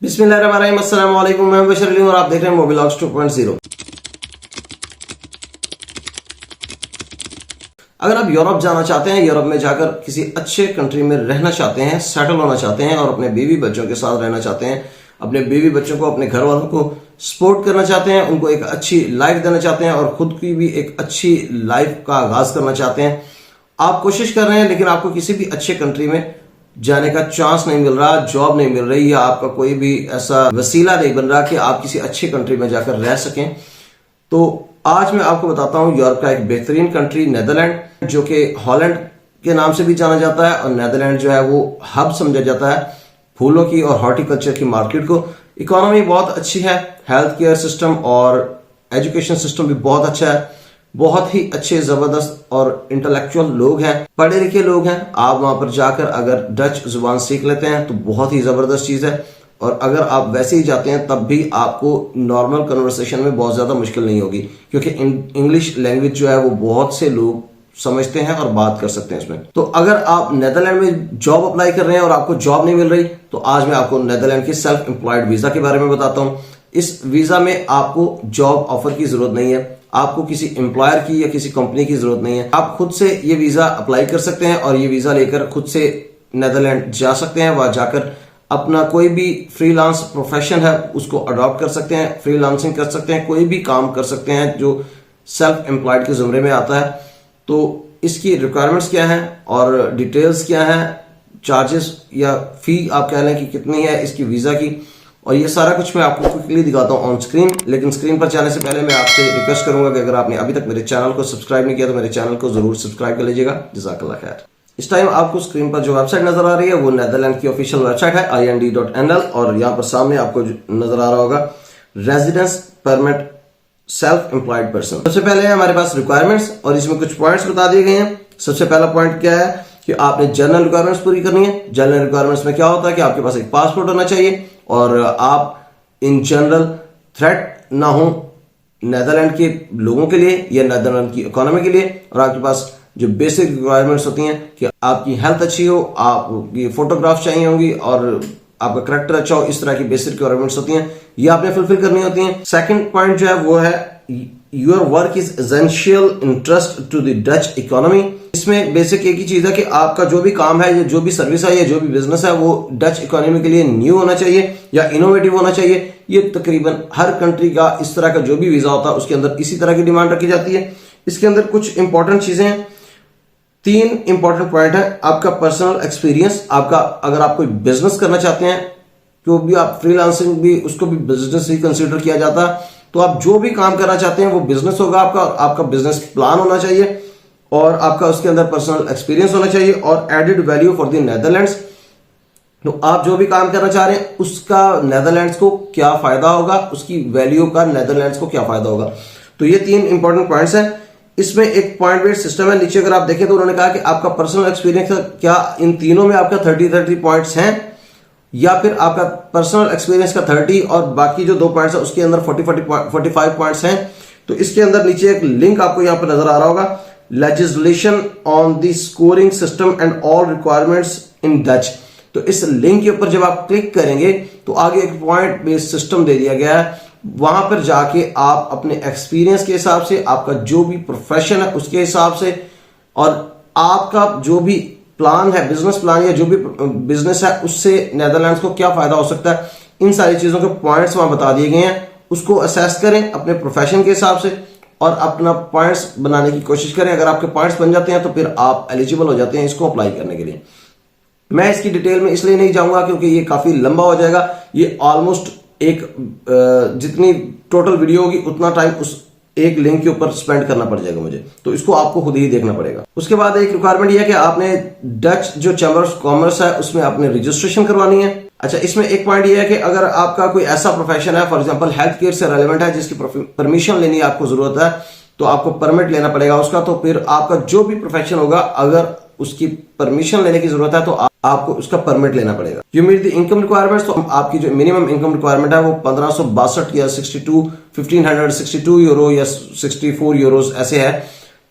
बिस्मिल्लाहिर्रहमानिर्रहीम, अस्सलाम वालेकुम। मैं बशर अली और आप देख रहे हैं मोबिलॉग्स 2.0। अगर आप यूरोप जाना चाहते हैं, यूरोप में जाकर किसी अच्छे कंट्री में रहना चाहते हैं, सेटल होना चाहते हैं और अपने बीवी बच्चों के साथ रहना चाहते हैं, अपने बीवी बच्चों को, अपने घर वालों को सपोर्ट करना चाहते हैं, उनको एक अच्छी लाइफ देना चाहते हैं और खुद की भी एक अच्छी लाइफ का आगाज करना चाहते हैं, आप कोशिश कर रहे हैं लेकिन आपको किसी भी अच्छे कंट्री में जाने का चांस नहीं मिल रहा, जॉब नहीं मिल रही या आपका कोई भी ऐसा वसीला नहीं बन रहा कि आप किसी अच्छी कंट्री में जाकर रह सकें, तो आज मैं आपको बताता हूं यूरोप का एक बेहतरीन कंट्री नेदरलैंड, जो कि हॉलैंड के नाम से भी जाना जाता है और नेदरलैंड जो है वो हब समझा जाता है फूलों की और हॉर्टिकल्चर की मार्केट को। इकोनॉमी बहुत अच्छी है, हेल्थ केयर सिस्टम और एजुकेशन सिस्टम भी बहुत अच्छा है, बहुत ही अच्छे जबरदस्त और इंटेलेक्चुअल लोग हैं, पढ़े लिखे लोग हैं। आप वहां पर जाकर अगर डच जुबान सीख लेते हैं तो बहुत ही जबरदस्त चीज है और अगर आप वैसे ही जाते हैं तब भी आपको नॉर्मल कन्वर्सेशन में बहुत ज्यादा मुश्किल नहीं होगी, क्योंकि इंग्लिश लैंग्वेज जो है वो बहुत से लोग समझते हैं और बात कर सकते हैं इसमें। तो अगर आप नेदरलैंड में जॉब अप्लाई कर रहे हैं और आपको जॉब नहीं मिल रही, तो आज मैं आपको नेदरलैंड के सेल्फ एम्प्लॉयड वीजा के बारे में बताता हूं। इस वीजा में आपको जॉब ऑफर की जरूरत नहीं है, आपको किसी एम्प्लॉयर की या किसी कंपनी की जरूरत नहीं है। आप खुद से ये वीजा अप्लाई कर सकते हैं और ये वीजा लेकर खुद से नेदरलैंड जा सकते हैं। वहां जाकर अपना कोई भी फ्रीलांस प्रोफेशन है उसको अडॉप्ट कर सकते हैं, फ्रीलांसिंग कर सकते हैं, कोई भी काम कर सकते हैं जो सेल्फ एम्प्लॉयड के जुमरे में आता है। तो इसकी रिक्वायरमेंट्स क्या है और डिटेल्स क्या है, चार्जेस या फी आप कह लें कि कितनी है इसकी वीजा की, और ये सारा कुछ मैं आपको क्विकली दिखाता हूं ऑन स्क्रीन। लेकिन स्क्रीन पर जाने से पहले मैं आपसे रिक्वेस्ट करूंगा कि अगर आपने अभी तक मेरे चैनल को सब्सक्राइब नहीं किया तो मेरे चैनल को जरूर सब्सक्राइब कर लीजिएगा। जज़ाकल्लाह खैर। इस टाइम आपको स्क्रीन पर जो वेबसाइट नजर आ रही है वो नेदरलैंड की ऑफिशियल वेबसाइट है ind.nl, और यहाँ पर सामने आपको नजर आ रहा होगा residence permit self employed person. सबसे पहले है हमारे पास रिक्वायरमेंट्स और इसमें कुछ पॉइंट्स बता दिए गए हैं। सबसे पहला पॉइंट क्या है कि आपने जनरल रिक्वायरमेंट्स पूरी करनी है। जनरल रिक्वायरमेंट्स में क्या होता है कि आपके पास एक पासपोर्ट होना चाहिए और आप इन जनरल थ्रेट ना हो नेदरलैंड के लोगों के लिए या नेदरलैंड की इकोनॉमी के लिए, और आपके पास जो बेसिक रिक्वायरमेंट्स होती हैं कि आपकी हेल्थ अच्छी हो, आपकी फोटोग्राफ चाहिए होंगी और आपका करेक्टर अच्छा हो, इस तरह की बेसिक रिक्वायरमेंट्स होती हैं, ये आपने फुलफिल करनी होती हैं। सेकंड पॉइंट जो है वो है your work is essential interest to the Dutch economy. इसमें बेसिक एक ही चीज है कि आपका जो भी काम है या जो भी सर्विस है या जो भी बिजनेस है वो डच इकोनॉमी के लिए न्यू होना चाहिए या इनोवेटिव होना चाहिए। ये तकरीबन हर कंट्री का इस तरह का जो भी वीजा होता है उसके अंदर इसी तरह की डिमांड रखी जाती है। इसके अंदर कुछ इंपॉर्टेंट चीजें हैं, 3 इंपॉर्टेंट पॉइंट है। आपका पर्सनल एक्सपीरियंस, आपका अगर आप कोई बिजनेस करना चाहते हैं, जो भी आप फ्रीलांसिंग भी उसको भी बिजनेस ही कंसिडर किया जाता है, तो आप जो भी काम करना चाहते हैं वो बिजनेस होगा आपका। आपका बिजनेस प्लान होना चाहिए और आपका उसके अंदर पर्सनल एक्सपीरियंस होना चाहिए और added value for the Netherlands. तो आप जो भी काम करना चाह रहे हैं उसका नेदरलैंड्स को क्या फायदा होगा, उसकी वैल्यू का नेदरलैंड्स को क्या फायदा होगा। तो ये 3 इंपॉर्टेंट पॉइंट्स हैं। इसमें एक पॉइंट बेस्ड सिस्टम है। नीचे अगर आप देखें तो उन्होंने कहा कि आपका पर्सनल एक्सपीरियंस क्या इन तीनों में आपका 30 पॉइंट्स हैं या फिर आपका पर्सनल एक्सपीरियंस का 30 और बाकी जो 2 पॉइंट्स है उसके अंदर 45 पॉइंट्स हैं। तो इसके अंदर नीचे एक लिंक आपको यहां पर नजर आ रहा होगा, legislation on the scoring system and all requirements in Dutch. तो इस लिंक के ऊपर जब आप क्लिक करेंगे तो आगे एक पॉइंट बेस्ड सिस्टम दे दिया गया है। वहां पर जाके आप अपने एक्सपीरियंस के हिसाब से, आपका जो भी प्रोफेशन है उसके हिसाब से और आपका जो भी प्लान है, बिजनेस प्लान या जो भी बिजनेस है उससे नेदरलैंड्स को क्या फायदा हो सकता है, इन सारी चीजों के पॉइंट्स वहां बता दिए गए हैं। उसको असेस करें अपने प्रोफेशन के हिसाब से और अपना पॉइंट्स बनाने की कोशिश करें। अगर आपके पॉइंट्स बन जाते हैं तो फिर आप एलिजिबल हो जाते हैं इसको अप्लाई करने के लिए। मैं इसकी डिटेल में इसलिए नहीं जाऊंगा क्योंकि ये काफी लंबा हो जाएगा। ये ऑलमोस्ट एक जितनी टोटल वीडियो होगी उतना टाइम उस एक लिंक के ऊपर स्पेंड करना पड़ जाएगा मुझे, तो इसको आपको खुद ही देखना पड़ेगा। उसके बाद एक रिक्वायरमेंट यह है कि आपने डच जो चैम्बर ऑफ कॉमर्स है उसमें आपने रजिस्ट्रेशन करवानी है। अच्छा, इसमें एक पॉइंट यह है कि अगर आपका कोई ऐसा प्रोफेशन है, फॉर एग्जांपल हेल्थ केयर से रेलेवेंट है, जिसकी परमिशन लेनी आपको जरूरत है, तो आपको परमिट लेना पड़ेगा उसका। तो फिर आपका जो भी प्रोफेशन होगा अगर उसकी परमिशन लेने की जरूरत है तो आपको उसका परमिट लेना पड़ेगा। You meet the income requirements, तो आपकी जो मिनिमम इनकम रिक्वायरमेंट है वो 1562 या 1562 यूरो या 64 यूरोस ऐसे है।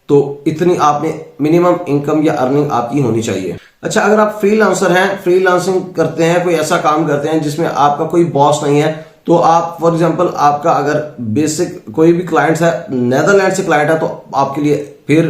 तो इतनी आपने मिनिमम इनकम या अर्निंग आपकी होनी चाहिए। अच्छा, अगर आप फ्रीलांसर हैं, फ्रीलांसिंग करते हैं, कोई ऐसा काम करते हैं जिसमें आपका कोई बॉस नहीं है, तो आप फॉर एग्जांपल आपका अगर बेसिक कोई भी क्लाइंट्स है, नेदरलैंड से क्लाइंट है, तो आपके लिए फिर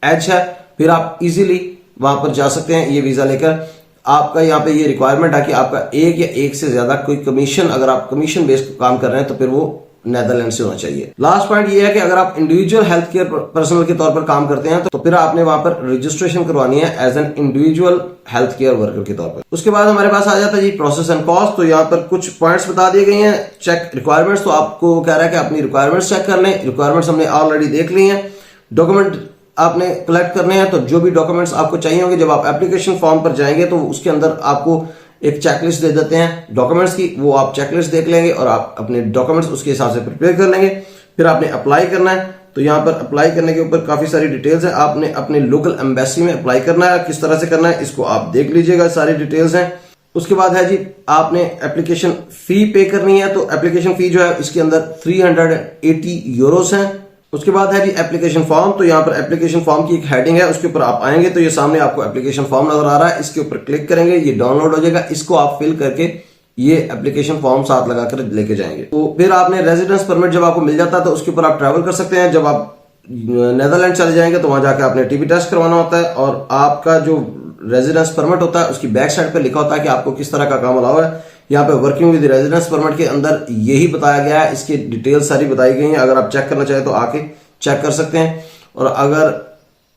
एज है, फिर आप इजीली वहां पर जा सकते हैं ये वीजा लेकर। आपका यहाँ पे ये रिक्वायरमेंट है कि आपका एक या एक से ज्यादा कोई कमीशन, अगर आप कमीशन बेस्ड काम कर रहे हैं तो फिर वो नेदरलैंड से होना चाहिए। लास्ट पॉइंट ये है कि अगर आप इंडिविजुअल हेल्थ केयर पर्सनल के तौर पर काम करते हैं तो फिर आपने वहां पर रजिस्ट्रेशन करवानी है as an individual health care worker के तौर पर। उसके बाद हमारे पास आ जाता है जी प्रोसेस एंड कॉस्ट। तो यहाँ पर कुछ पॉइंट्स बता दिए गए हैं। चेक रिक्वायरमेंट्स, तो आपको कह रहा है कि अपनी रिक्वायरमेंट्स चेक कर लें। रिक्वायरमेंट्स हमने ऑलरेडी देख ली हैं। डॉक्यूमेंट आपने कलेक्ट करने हैं, तो जो भी डॉक्यूमेंट्स आपको चाहिए होंगे जब आप एप्लीकेशन फॉर्म पर जाएंगे तो उसके अंदर आपको एक चेकलिस्ट दे देते हैं डॉक्यूमेंट्स की, वो आप चेकलिस्ट देख लेंगे और आप अपने डॉक्यूमेंट्स उसके हिसाब से प्रिपेयर कर लेंगे। फिर आपने अप्लाई करना है। तो यहाँ पर अप्लाई करने के ऊपर काफी सारी डिटेल्स है। आपने अपने लोकल एम्बेसी में अप्लाई करना है, किस तरह से करना है इसको आप देख लीजिएगा, सारी डिटेल्स हैं। उसके बाद है जी आपने एप्लीकेशन फी पे करनी है। तो एप्लीकेशन फी जो है इसके अंदर 380 यूरोस है। उसके बाद है जी एप्लीकेशन फॉर्म। तो यहाँ पर एप्लीकेशन फॉर्म की एक हेडिंग है, उसके ऊपर आप आएंगे तो ये सामने आपको एप्लीकेशन फॉर्म नजर आ रहा है। इसके ऊपर क्लिक करेंगे, ये डाउनलोड हो जाएगा। इसको आप फिल करके ये एप्लीकेशन फॉर्म साथ लगाकर लेके जाएंगे। तो फिर आपने रेजिडेंस परमिट जब आपको मिल जाता है तो उसके ऊपर आप ट्रैवल कर सकते हैं। जब आप नेदरलैंड चले जाएंगे तो वहां जाकर आपने टीबी टेस्ट करवाना होता है और आपका जो रेजिडेंस परमिट होता है उसकी बैक साइड पर लिखा होता है कि आपको किस तरह का काम अलाउ है। यहाँ पे वर्किंग विद रेजिडेंस परमिट के अंदर यही बताया गया है, इसकी डिटेल्स सारी बताई गई हैं। अगर आप चेक करना चाहें तो आके चेक कर सकते हैं। और अगर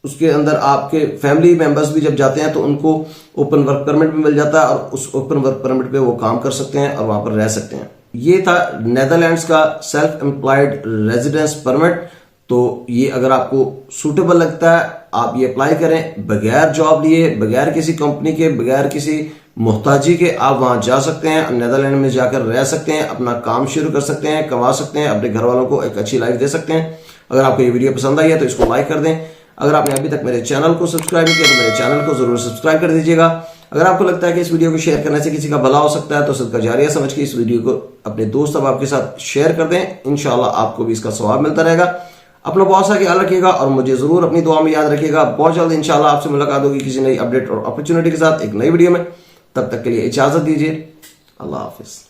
उसके अंदर आपके फैमिली मेंबर्स भी जब जाते हैं तो उनको ओपन वर्क परमिट भी मिल जाता है और उस ओपन वर्क परमिट पे वो काम कर सकते हैं और वहां पर रह सकते हैं। ये था नेदरलैंड्स का सेल्फ एम्प्लॉयड रेजिडेंस परमिट। तो ये अगर आपको सूटेबल लगता है आप ये अप्लाई करें, बगैर जॉब लिए, बगैर किसी कंपनी के, बगैर किसी मोहताजी के आप वहां जा सकते हैं, नेदरलैंड में जाकर रह सकते हैं, अपना काम शुरू कर सकते हैं, कमा सकते हैं, अपने घर वालों को एक अच्छी लाइफ दे सकते हैं। अगर आपको ये वीडियो पसंद आई है तो इसको लाइक कर दें। अगर आपने अभी तक मेरे चैनल को सब्सक्राइब नहीं किया तो मेरे चैनल को जरूर सब्सक्राइब कर दीजिएगा। अगर आपको लगता है कि इस वीडियो को शेयर करने से किसी का भला हो सकता है तो सदका जारिया समझ के इस वीडियो को अपने दोस्त अब आपके साथ शेयर कर दें। इंशाल्लाह आपको भी इसका सवाब मिलता रहेगा। अपना बहुत सा ख्याल रखिएगा और मुझे जरूर अपनी दुआ में याद रखिएगा। बहुत जल्द इंशाल्लाह आपसे मुलाकात होगी किसी नई अपडेट और अपॉर्चुनिटी के साथ एक नई वीडियो में। तब तक के लिए इजाजत दीजिए। अल्लाह हाफिज।